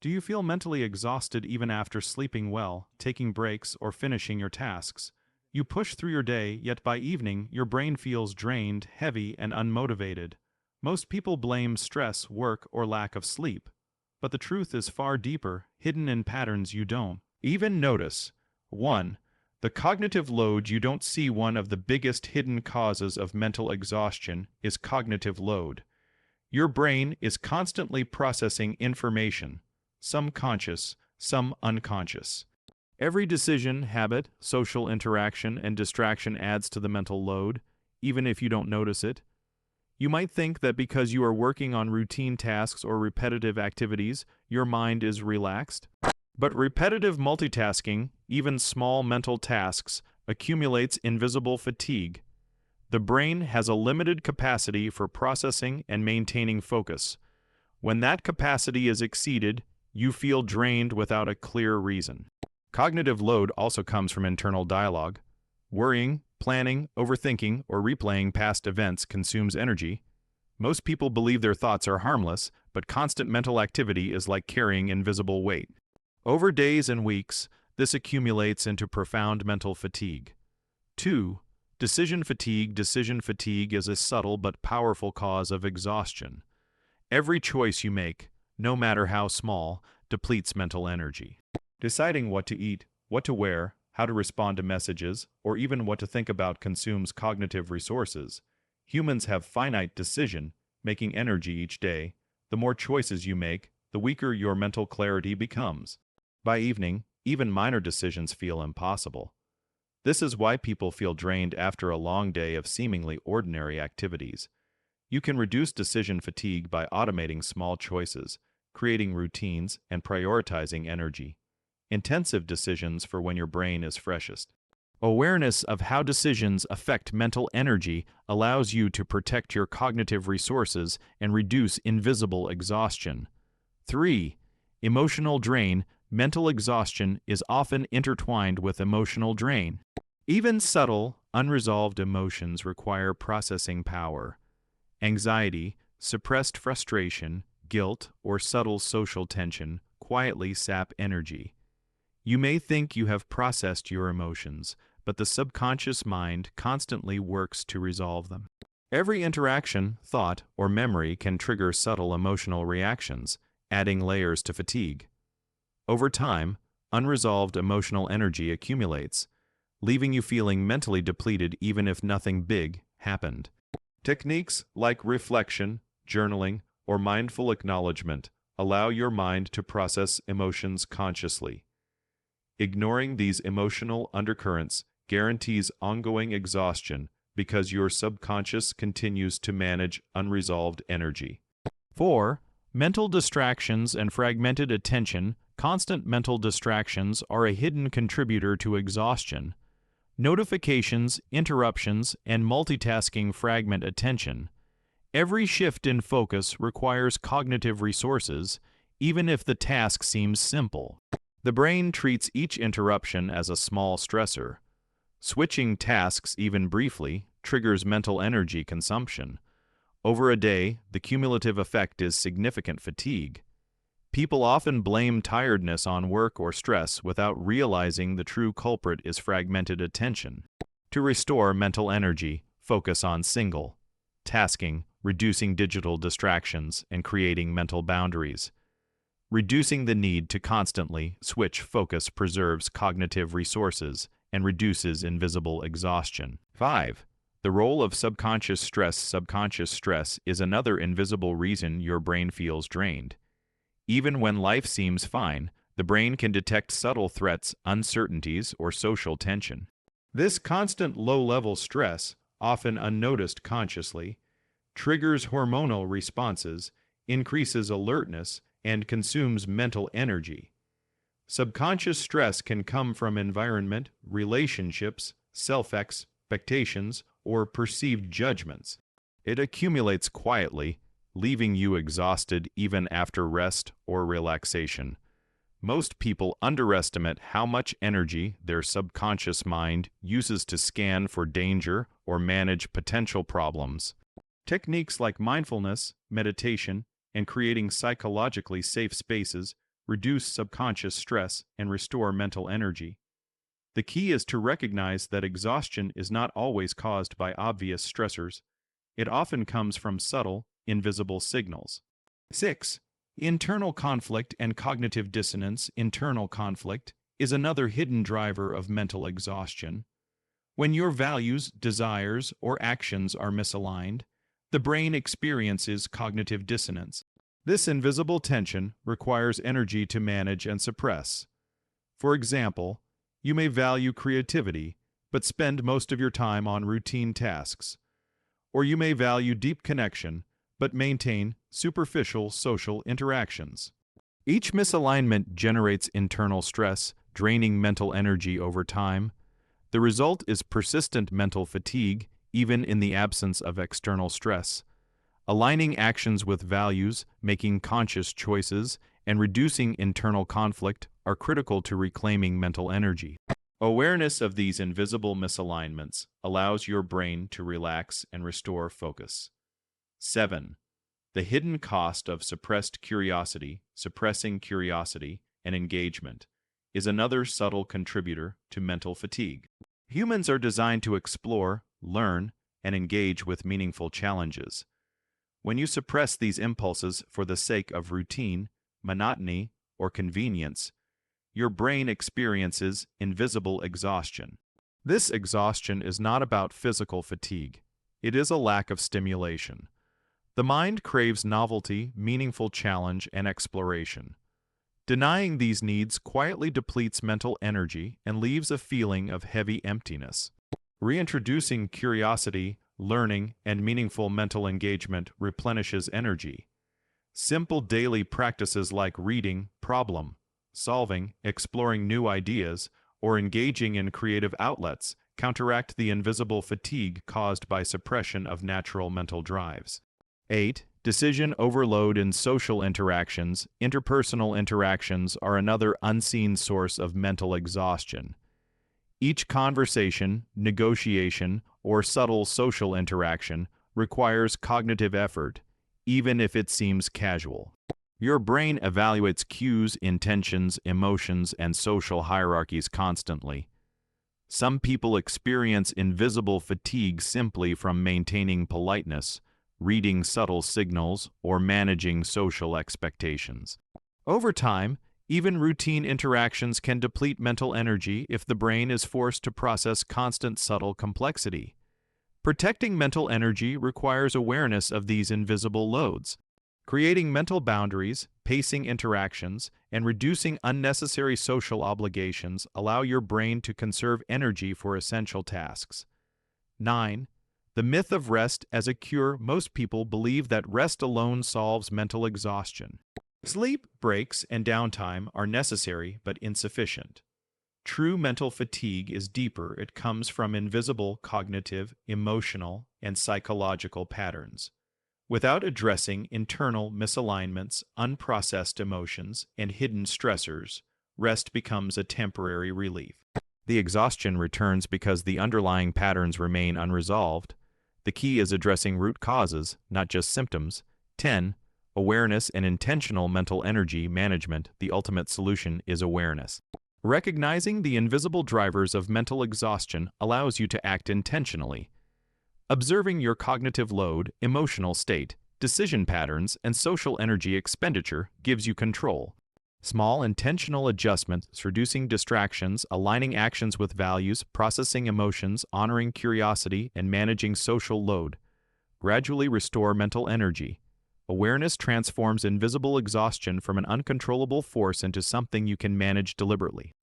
Do you feel mentally exhausted even after sleeping well, taking breaks, or finishing your tasks? You push through your day, yet by evening, your brain feels drained, heavy, and unmotivated. Most people blame stress, work, or lack of sleep. But the truth is far deeper, hidden in patterns you don't even notice. 1. The cognitive load you don't see. One of the biggest hidden causes of mental exhaustion is cognitive load. Your brain is constantly processing information, some conscious, some unconscious. Every decision, habit, social interaction, and distraction adds to the mental load, even if you don't notice it. You might think that because you are working on routine tasks or repetitive activities, your mind is relaxed. But repetitive multitasking, even small mental tasks, accumulates invisible fatigue. The brain has a limited capacity for processing and maintaining focus. When that capacity is exceeded, you feel drained without a clear reason. Cognitive load also comes from internal dialogue. Worrying, planning, overthinking, or replaying past events consumes energy. Most people believe their thoughts are harmless, but constant mental activity is like carrying invisible weight. Over days and weeks, this accumulates into profound mental fatigue. 2. Decision fatigue. Decision fatigue is a subtle but powerful cause of exhaustion. Every choice you make, no matter how small, depletes mental energy. Deciding what to eat, what to wear, how to respond to messages, or even what to think about consumes cognitive resources. Humans have finite decision-making energy each day. The more choices you make, the weaker your mental clarity becomes. By evening, even minor decisions feel impossible. This is why people feel drained after a long day of seemingly ordinary activities. You can reduce decision fatigue by automating small choices, creating routines, and prioritizing energy. Intensive decisions for when your brain is freshest. Awareness of how decisions affect mental energy allows you to protect your cognitive resources and reduce invisible exhaustion. 3. Emotional drain. Mental exhaustion is often intertwined with emotional drain. Even subtle, unresolved emotions require processing power. Anxiety, suppressed frustration, guilt, or subtle social tension quietly sap energy. You may think you have processed your emotions, but the subconscious mind constantly works to resolve them. Every interaction, thought, or memory can trigger subtle emotional reactions, adding layers to fatigue. Over time, unresolved emotional energy accumulates, leaving you feeling mentally depleted even if nothing big happened. Techniques like reflection, journaling, or mindful acknowledgement allow your mind to process emotions consciously. Ignoring these emotional undercurrents guarantees ongoing exhaustion because your subconscious continues to manage unresolved energy. 4. Mental distractions and fragmented attention. Constant mental distractions are a hidden contributor to exhaustion. Notifications, interruptions, and multitasking fragment attention. Every shift in focus requires cognitive resources, even if the task seems simple. The brain treats each interruption as a small stressor. Switching tasks even briefly triggers mental energy consumption. Over a day, the cumulative effect is significant fatigue. People often blame tiredness on work or stress without realizing the true culprit is fragmented attention. To restore mental energy, focus on single tasking, reducing digital distractions, and creating mental boundaries. Reducing the need to constantly switch focus preserves cognitive resources and reduces invisible exhaustion. 5. The role of subconscious stress. Subconscious stress is another invisible reason your brain feels drained. Even when life seems fine, the brain can detect subtle threats, uncertainties, or social tension. This constant low-level stress, often unnoticed consciously, triggers hormonal responses, increases alertness, and consumes mental energy. Subconscious stress can come from environment, relationships, self-expectations, or perceived judgments. It accumulates quietly, leaving you exhausted even after rest or relaxation. Most people underestimate how much energy their subconscious mind uses to scan for danger or manage potential problems. Techniques like mindfulness, meditation, and creating psychologically safe spaces reduce subconscious stress, and restore mental energy. The key is to recognize that exhaustion is not always caused by obvious stressors. It often comes from subtle, invisible signals. 6. Internal conflict and cognitive dissonance. Internal conflict is another hidden driver of mental exhaustion. When your values, desires, or actions are misaligned, the brain experiences cognitive dissonance. This invisible tension requires energy to manage and suppress. For example, you may value creativity, but spend most of your time on routine tasks. Or you may value deep connection, but maintain superficial social interactions. Each misalignment generates internal stress, draining mental energy over time. The result is persistent mental fatigue, even in the absence of external stress. Aligning actions with values, making conscious choices, and reducing internal conflict are critical to reclaiming mental energy. Awareness of these invisible misalignments allows your brain to relax and restore focus. 7. The hidden cost of suppressed curiosity. Suppressing curiosity and engagement is another subtle contributor to mental fatigue. Humans are designed to explore, learn, and engage with meaningful challenges. When you suppress these impulses for the sake of routine, monotony, or convenience, your brain experiences invisible exhaustion. This exhaustion is not about physical fatigue. It is a lack of stimulation. The mind craves novelty, meaningful challenge, and exploration. Denying these needs quietly depletes mental energy and leaves a feeling of heavy emptiness. Reintroducing curiosity, learning, and meaningful mental engagement replenishes energy. Simple daily practices like reading, problem solving, exploring new ideas, or engaging in creative outlets counteract the invisible fatigue caused by suppression of natural mental drives. 8. Decision overload in social interactions. Interpersonal interactions are another unseen source of mental exhaustion. Each conversation, negotiation, or subtle social interaction requires cognitive effort, even if it seems casual. Your brain evaluates cues, intentions, emotions, and social hierarchies constantly. Some people experience invisible fatigue simply from maintaining politeness, reading subtle signals, or managing social expectations. Over time, even routine interactions can deplete mental energy if the brain is forced to process constant subtle complexity. Protecting mental energy requires awareness of these invisible loads. Creating mental boundaries, pacing interactions, and reducing unnecessary social obligations allow your brain to conserve energy for essential tasks. 9. The myth of rest as a cure. Most people believe that rest alone solves mental exhaustion. Sleep, breaks, and downtime are necessary but insufficient. True mental fatigue is deeper. It comes from invisible cognitive, emotional, and psychological patterns. Without addressing internal misalignments, unprocessed emotions, and hidden stressors, rest becomes a temporary relief. The exhaustion returns because the underlying patterns remain unresolved. The key is addressing root causes, not just symptoms. 10. Awareness and intentional mental energy management. The ultimate solution is awareness. Recognizing the invisible drivers of mental exhaustion allows you to act intentionally. Observing your cognitive load, emotional state, decision patterns, and social energy expenditure gives you control. Small intentional adjustments, reducing distractions, aligning actions with values, processing emotions, honoring curiosity, and managing social load gradually restore mental energy. Awareness transforms invisible exhaustion from an uncontrollable force into something you can manage deliberately.